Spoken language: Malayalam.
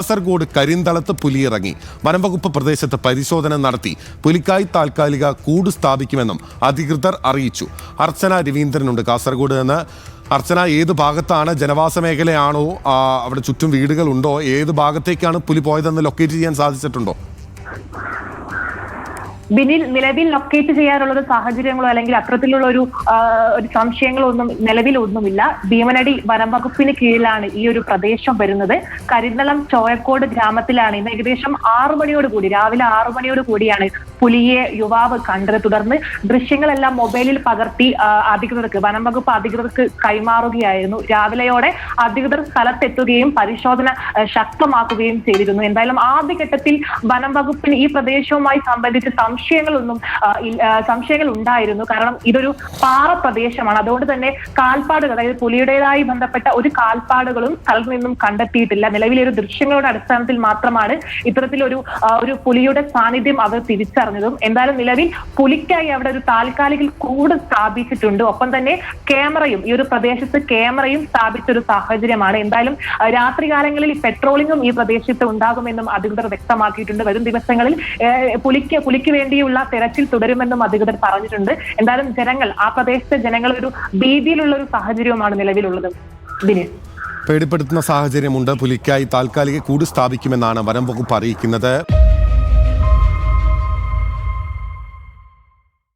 കാസർഗോഡ് കരിന്തളത്ത് പുലിയിറങ്ങി. വനംവകുപ്പ് പ്രദേശത്ത് പരിശോധന നടത്തി. പുലിക്കായി താൽക്കാലിക കൂട് സ്ഥാപിക്കുമെന്നും അധികൃതർ അറിയിച്ചു. അർച്ചന രവീന്ദ്രനുണ്ട് കാസർഗോഡ് നിന്ന്. അർച്ചന, ഏത് ഭാഗത്താണ്? ജനവാസ മേഖലയാണോ? അവിടെ ചുറ്റും വീടുകളുണ്ടോ? ഏത് ഭാഗത്തേക്കാണ് പുലി പോയതെന്ന് ലൊക്കേറ്റ് ചെയ്യാൻ സാധിച്ചിട്ടുണ്ടോ? ബിനിൽ, നിലവിൽ ലൊക്കേറ്റ് ചെയ്യാനുള്ള ഒരു സാഹചര്യങ്ങളോ അല്ലെങ്കിൽ അത്തരത്തിലുള്ള ഒരു സംശയങ്ങളോ ഒന്നും നിലവിലൊന്നുമില്ല. ഭീമനടി വനം വകുപ്പിന് കീഴിലാണ് ഈ ഒരു പ്രദേശം വരുന്നത്. കരിന്തളം ചോയക്കോട് ഗ്രാമത്തിലാണ് ഇന്ന് ഏകദേശം 6 മണിയോട് കൂടി, രാവിലെ 6 മണിയോട് കൂടിയാണ് പുലിയെ യുവാവ് കണ്ടത്. തുടർന്ന് ദൃശ്യങ്ങളെല്ലാം മൊബൈലിൽ പകർത്തി അധികൃതർക്ക്, വനം വകുപ്പ് അധികൃതർക്ക് കൈമാറുകയായിരുന്നു. രാവിലെയോടെ അധികൃതർ സ്ഥലത്തെത്തുകയും പരിശോധന ശക്തമാക്കുകയും ചെയ്തിരുന്നു. എന്തായാലും ആദ്യഘട്ടത്തിൽ വനം വകുപ്പിന് ഈ പ്രദേശവുമായി സംബന്ധിച്ച് സംശയങ്ങൾ ഉണ്ടായിരുന്നു. കാരണം ഇതൊരു പാറ പ്രദേശമാണ്. അതുകൊണ്ട് തന്നെ കാൽപ്പാടുകൾ, അതായത് പുലിയുടേതായി ബന്ധപ്പെട്ട ഒരു കാൽപ്പാടുകളും സ്ഥലത്ത് നിന്നും കണ്ടെത്തിയിട്ടില്ല. നിലവിലെ ഒരു ദൃശ്യങ്ങളുടെ അടിസ്ഥാനത്തിൽ മാത്രമാണ് ഇത്തരത്തിലൊരു പുലിയുടെ സാന്നിധ്യം അവർ തിരിച്ചറിഞ്ഞതും. എന്തായാലും നിലവിൽ പുലിക്കായി അവിടെ ഒരു താൽക്കാലിക കൂട് സ്ഥാപിച്ചിട്ടുണ്ട്. ഒപ്പം തന്നെ ക്യാമറയും, ഈ ഒരു പ്രദേശത്ത് ക്യാമറയും സ്ഥാപിച്ചൊരു സാഹചര്യമാണ്. എന്തായാലും രാത്രികാലങ്ങളിൽ പെട്രോളിംഗും ഈ പ്രദേശത്ത് ഉണ്ടാകുമെന്നും അധികൃതർ വ്യക്തമാക്കിയിട്ടുണ്ട്. വരും ദിവസങ്ങളിൽ പുലിക്ക് വേണ്ടിയുള്ള തെരച്ചിൽ തുടരുമെന്നും അധികൃതർ പറഞ്ഞിട്ടുണ്ട്. എന്തായാലും ജനങ്ങൾ, ആ പ്രദേശത്തെ ജനങ്ങൾ ഒരു ഭീതിയിലുള്ള ഒരു സാഹചര്യവുമാണ് നിലവിലുള്ളത്. പേടിപ്പെടുത്തുന്ന സാഹചര്യമുണ്ട്. പുലിക്കായി താൽക്കാലിക കൂട് സ്ഥാപിക്കുമെന്നാണ് വനം വകുപ്പ് അറിയിക്കുന്നത്.